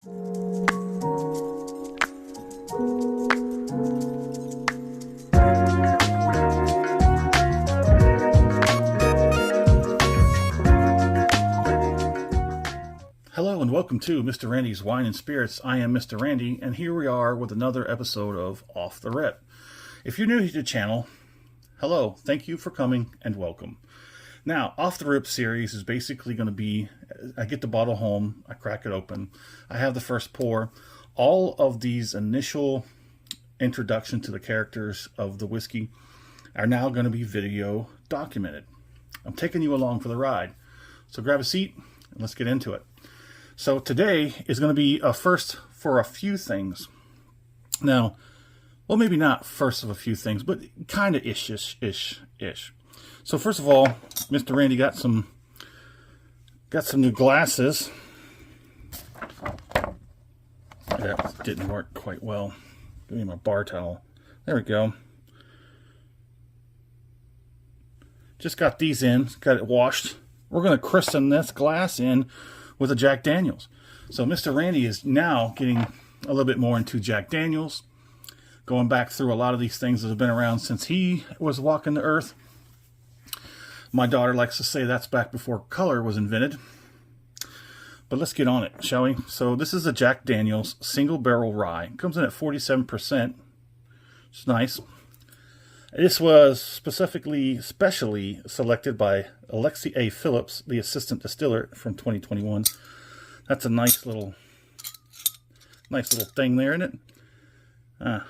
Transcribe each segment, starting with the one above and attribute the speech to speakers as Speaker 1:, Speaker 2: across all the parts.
Speaker 1: Hello and welcome to Mr. Randy's Wine and Spirits. I am Mr. Randy, and here we are with another episode of Off the Rip. If you're new to the channel, hello, thank you for coming and welcome. Now, Off the Rip series is basically going to be, I get the bottle home, I crack it open, I have the first pour. All of these initial introduction to the characters of the whiskey are now going to be video documented. I'm taking you along for the ride. So grab a seat and let's get into it. So today is going to be a first for a few things. Now, well, maybe not first of a few things, but kind of ish. So first of all, Mr. Randy got some new glasses. That didn't work quite well. Give me my bar towel. There we go. Just got these in, got it washed. We're going to christen this glass in with a Jack Daniels. So Mr. Randy is now getting a little bit more into Jack Daniels, going back through a lot of these things that have been around since he was walking the earth. My daughter likes to say that's back before color was invented. But let's get on it, shall we? So this is a Jack Daniels single barrel rye. It comes in at 47%. It's nice. This was specially selected by Alexi A. Phillips, the assistant distiller from 2021. That's a nice little thing there, isn't it?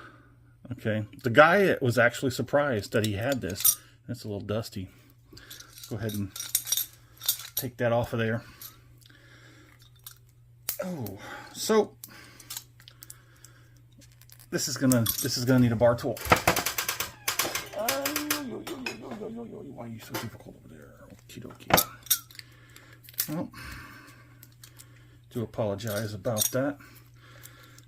Speaker 1: Okay. The guy was actually surprised that he had this. It's a little dusty. Go ahead and take that off of there. Oh, so this is gonna need a bar tool. Why are you so difficult over there? Okie dokie. Well, do apologize about that.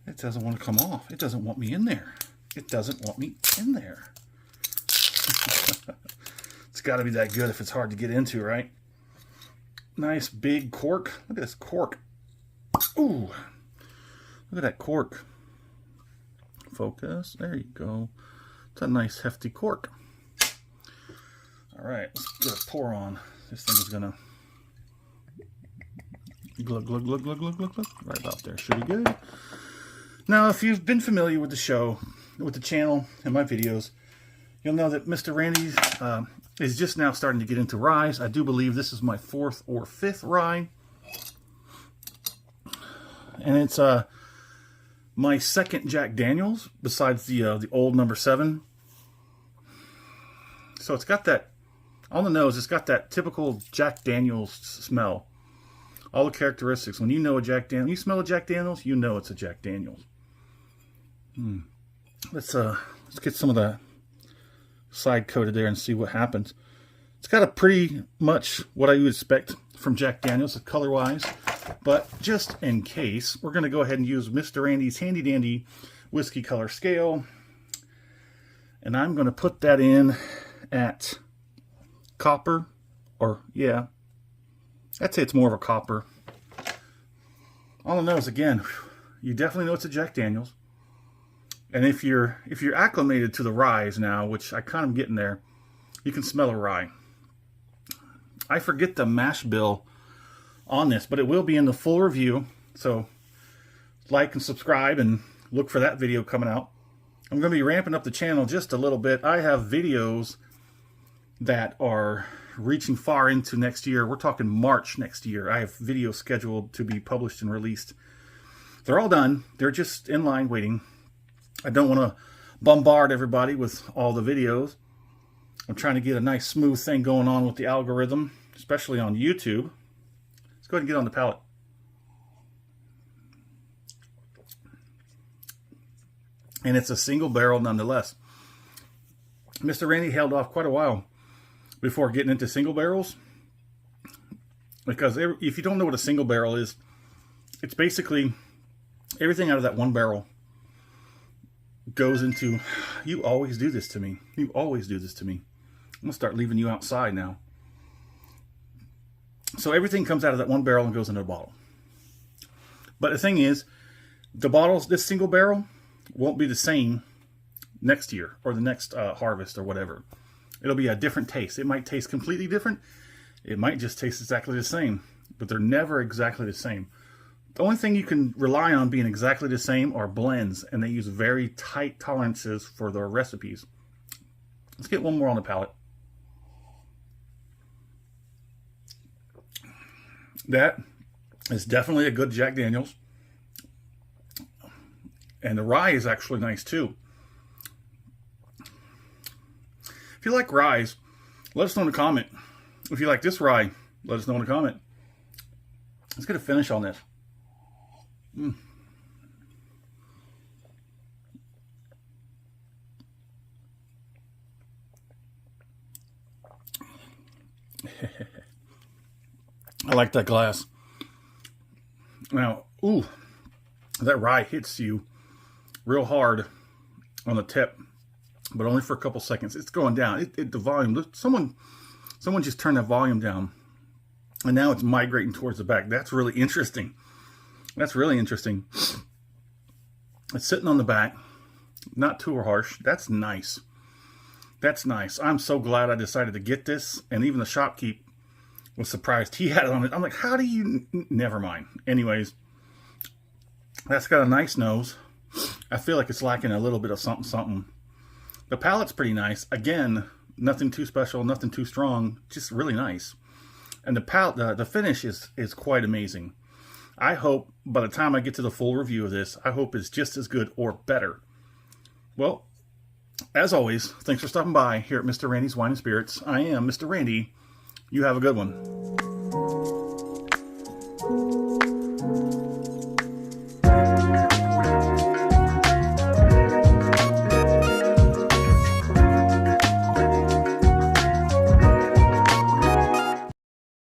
Speaker 1: It doesn't want to come off. It doesn't want me in there. It doesn't want me in there. It's got to be that good if it's hard to get into, right? Nice big cork. Look at this cork. Ooh, look at that cork. Focus. There you go. It's a nice hefty cork. All right, let's get a pour on. This thing is gonna glug, glug, glug, glug, glug, glug, glug. Right about there. Should be good. Now, if you've been familiar with the show, with the channel and my videos, you'll know that Mr. Randy is just now starting to get into rye. I do believe this is my 4th or 5th rye. And it's my 2nd Jack Daniels, besides the old number 7. So it's got that, on the nose, it's got that typical Jack Daniels smell. All the characteristics. When you know a Jack Daniels, you smell a Jack Daniels, you know it's a Jack Daniels. Let's get some of the side coated there and see what happens. It's got a pretty much what I would expect from Jack Daniels, color-wise. But just in case, we're going to go ahead and use Mr. Randy's handy dandy whiskey color scale. And I'm going to put that in at copper, or yeah, I'd say it's more of a copper. On the nose, again, you definitely know it's a Jack Daniels. And if you're acclimated to the ryes now, which I kind of getting there, you can smell a rye. I forget the mash bill on this, but it will be in the full review. So like and subscribe and look for that video coming out. I'm going to be ramping up the channel just a little bit. I have videos that are reaching far into next year. We're talking March next year. I have videos scheduled to be published and released. They're all done. They're just in line waiting. I don't want to bombard everybody with all the videos. I'm trying to get a nice smooth thing going on with the algorithm, especially on YouTube. Let's go ahead and get on the palate. And it's a single barrel nonetheless. Mr. Randy held off quite a while before getting into single barrels, because if you don't know what a single barrel is, it's basically everything out of that one barrel goes into, you always do this to me. You always do this to me. I'm going to start leaving you outside now. So everything comes out of that one barrel and goes into a bottle. But the thing is, the bottles, this single barrel, won't be the same next year or the next harvest or whatever. It'll be a different taste. It might taste completely different. It might just taste exactly the same, but they're never exactly the same. The only thing you can rely on being exactly the same are blends, and they use very tight tolerances for their recipes. Let's get one more on the palate. That is definitely a good Jack Daniels. And the rye is actually nice too. If you like rye, let us know in the comment. If you like this rye, let us know in the comment. Let's get a finish on this. I like that glass. Now, ooh, that rye hits you real hard on the tip, but only for a couple seconds. It's going down. The volume. Someone just turned that volume down, and now it's migrating towards the back. That's really interesting. That's really interesting. It's sitting on the back, not too harsh. That's nice. That's nice. I'm so glad I decided to get this, and even the shopkeep was surprised he had it on it. I'm like, how do you... Never mind. Anyways, that's got a nice nose. I feel like it's lacking a little bit of something. The palate's pretty nice. Again, nothing too special, nothing too strong, just really nice. And the palate, the finish is quite amazing. I hope by the time I get to the full review of this, I hope it's just as good or better. Well, as always, thanks for stopping by here at Mr. Randy's Wine and Spirits. I am Mr. Randy. You have a good one.